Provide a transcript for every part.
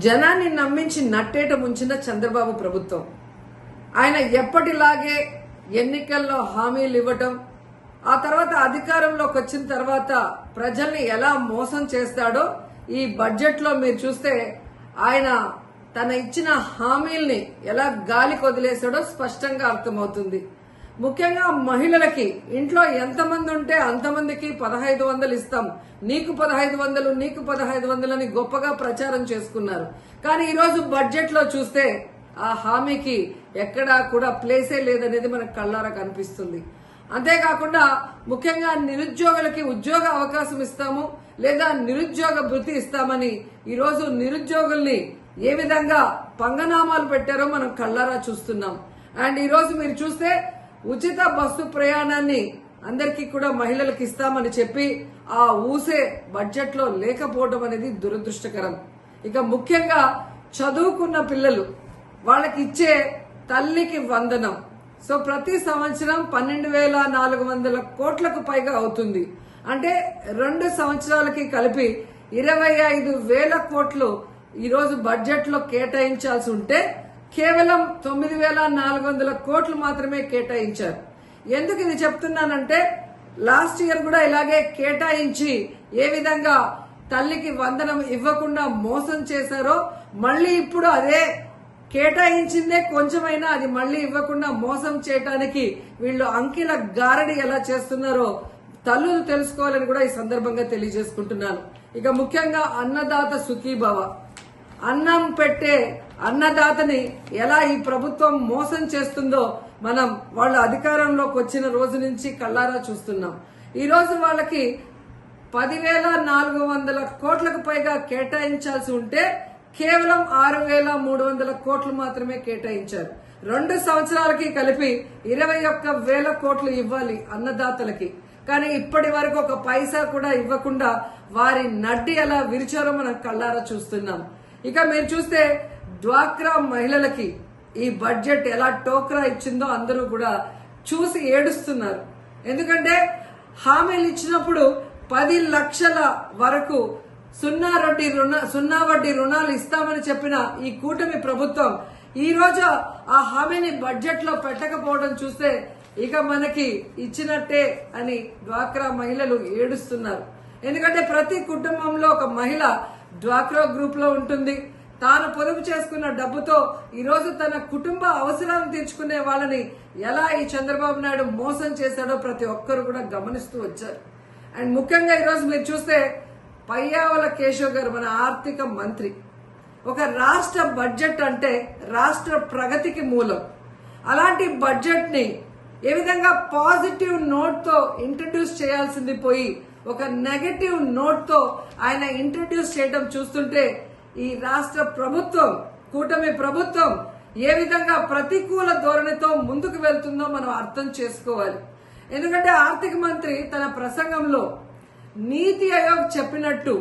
జనాన్ని నమ్మించి నట్టేట ముంచిన చంద్రబాబు ప్రభుత్వం ఆయన ఎప్పటిలాగే ఎన్నికల్లో హామీలు ఇవ్వటం, ఆ తర్వాత అధికారంలోకి వచ్చిన తర్వాత ప్రజల్ని ఎలా మోసం చేస్తాడో ఈ బడ్జెట్ లో మీరు చూస్తే ఆయన తన ఇచ్చిన హామీల్ని ఎలా గాలికి వదిలేశాడో స్పష్టంగా అర్థమవుతుంది. ముఖ్యంగా మహిళలకి ఇంట్లో ఎంతమంది ఉంటే అంతమందికి 1500 ఇస్తాం, నీకు 1500 నీకు 1500 అని గొప్పగా ప్రచారం చేసుకున్నారు. కానీ ఈరోజు బడ్జెట్ లో చూస్తే ఆ హామీకి ఎక్కడా కూడా ప్లేసే లేదనేది మనకు కళ్ళారా కనిపిస్తుంది. అంతేకాకుండా ముఖ్యంగా నిరుద్యోగులకి ఉద్యోగ అవకాశం ఇస్తాము లేదా నిరుద్యోగ భృతి ఇస్తామని ఈరోజు నిరుద్యోగుల్ని ఏ విధంగా పంగనామాలు పెట్టారో మనం కళ్ళారా చూస్తున్నాం. అండ్ ఈరోజు మీరు చూస్తే ఉచిత బస్సు ప్రయాణాన్ని అందరికీ కూడా మహిళలకు ఇస్తామని చెప్పి ఆ ఊసే బడ్జెట్ లో లేకపోవడం అనేది దురదృష్టకరం. ఇక ముఖ్యంగా చదువుకున్న పిల్లలు వాళ్ళకి ఇచ్చే తల్లికి వందనం ప్రతి సంవత్సరం 12,400 కోట్లకు పైగా అవుతుంది. అంటే 2 సంవత్సరాలకి కలిపి 25,000 కోట్లు ఈరోజు బడ్జెట్ లో కేటాయించాల్సి ఉంటే కేవలం 9,400 కోట్లు మాత్రమే కేటాయించారు. ఎందుకు ఇది చెప్తున్నానంటే లాస్ట్ ఇయర్ కూడా ఇలాగే కేటాయించి ఏ విధంగా తల్లికి వందనం ఇవ్వకుండా మోసం చేశారో మళ్లీ ఇప్పుడు అదే కేటాయించిందే కొంచెమైనా అది మళ్లీ ఇవ్వకుండా మోసం చేయడానికి వీళ్ళు అంకెల గారడి ఎలా చేస్తున్నారో తల్లులు తెలుసుకోవాలని కూడా ఈ సందర్భంగా తెలియజేసుకుంటున్నాను. ఇక ముఖ్యంగా అన్నదాత సుఖీభవ, అన్నం పెట్టే అన్నదాతని ఎలా ఈ ప్రభుత్వం మోసం చేస్తుందో మనం వాళ్ళ అధికారంలోకి వచ్చిన రోజు నుంచి కళ్ళారా చూస్తున్నాం. ఈ రోజు వాళ్ళకి 10,400 కోట్లకు పైగా కేటాయించాల్సి ఉంటే కేవలం 6,300 కోట్లు మాత్రమే కేటాయించారు. 2 సంవత్సరాలకి కలిపి 21,000 కోట్లు ఇవ్వాలి అన్నదాతలకి. కానీ ఇప్పటి వరకు ఒక పైసా కూడా ఇవ్వకుండా వారి నడ్డి ఎలా విరిచారో మనం కళ్ళారా చూస్తున్నాం. ఇక మీరు చూస్తే డ్వాక్రా మహిళలకి ఈ బడ్జెట్ ఎలా టోక్రా ఇచ్చిందో అందరూ కూడా చూసి ఏడుస్తున్నారు. ఎందుకంటే హామీలు ఇచ్చినప్పుడు 10 లక్షల వరకు సున్నా వడ్డీ రుణాలు ఇస్తామని చెప్పిన ఈ కూటమి ప్రభుత్వం ఈ రోజు ఆ హామీని బడ్జెట్ లో పెట్టకపోవడం చూస్తే ఇక మనకి ఇచ్చినట్టే అని డ్వాక్రా మహిళలు ఏడుస్తున్నారు. ఎందుకంటే ప్రతి కుటుంబంలో ఒక మహిళ డ్వాక్రా గ్రూప్ లో ఉంటుంది. తాను పొదుపు చేసుకున్న డబ్బుతో ఈరోజు తన కుటుంబ అవసరాలను తీర్చుకునే వాళ్ళని ఎలా ఈ చంద్రబాబు నాయుడు మోసం చేశాడో ప్రతి ఒక్కరు కూడా గమనిస్తూ వచ్చారు. అండ్ ముఖ్యంగా ఈరోజు మీరు చూస్తే పయ్యావుల కేశవ్ గారు మన ఆర్థిక మంత్రి, ఒక రాష్ట్ర బడ్జెట్ అంటే రాష్ట్ర ప్రగతికి మూలం. అలాంటి బడ్జెట్ ని ఏ విధంగా పాజిటివ్ నోట్ తో ఇంట్రడ్యూస్ చేయాల్సింది పోయి ఒక నెగటివ్ నోట్ తో ఆయన ఇంట్రడ్యూస్ చేయడం చూస్తుంటే ఈ రాష్ట్ర ప్రభుత్వం కూటమి ప్రభుత్వం ఏ విధంగా ప్రతికూల ధోరణితో ముందుకు వెళ్తుందో మనం అర్థం చేసుకోవాలి. ఎందుకంటే ఆర్థిక మంత్రి తన ప్రసంగంలో నీతి ఆయోగ్ చెప్పినట్టు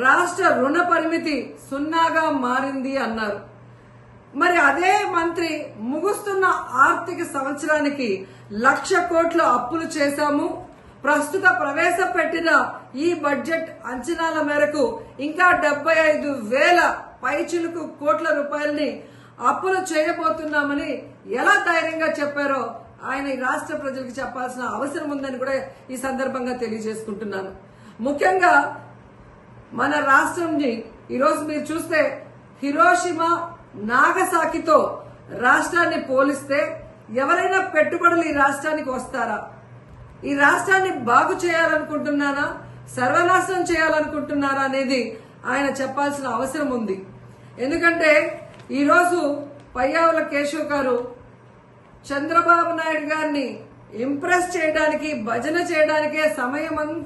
రాష్ట్ర రుణ పరిమితి 0గా మారింది అన్నారు. మరి అదే మంత్రి ముగుస్తున్న ఆర్థిక సంవత్సరానికి 1,00,000 కోట్లు అప్పులు చేశాము, ప్రస్తుత ప్రవేశపెట్టిన ఈ బడ్జెట్ అంచనాల మేరకు ఇంకా 75,000 పైచిలుకు కోట్ల రూపాయలని అప్పులు చేయబోతున్నామని ఎలా ధైర్యంగా చెప్పారో ఆయన ఈ రాష్ట్ర ప్రజలకు చెప్పాల్సిన అవసరం ఉందని కూడా ఈ సందర్భంగా తెలియజేసుకుంటున్నాను. ముఖ్యంగా మన రాష్ట్రంని ఈరోజు మీరు చూస్తే హిరోషిమా నాగసాకితో రాష్ట్రాన్ని పోలిస్తే ఎవరైనా పెట్టుబడులు ఈ రాష్ట్రానికి వస్తారా? ఈ రాష్ట్రాన్ని బాగు చేయాలనుకుంటున్నారా, సర్వనాశనం చేయాలనుకుంటున్నారా అనేది ఆయన చెప్పాల్సిన అవసరం ఉంది. ఎందుకంటే ఈరోజు పయ్యావుల కేశవ్ గారు చంద్రబాబు నాయుడు గారిని ఇంప్రెస్ చేయడానికి భజన చేయడానికే సమయం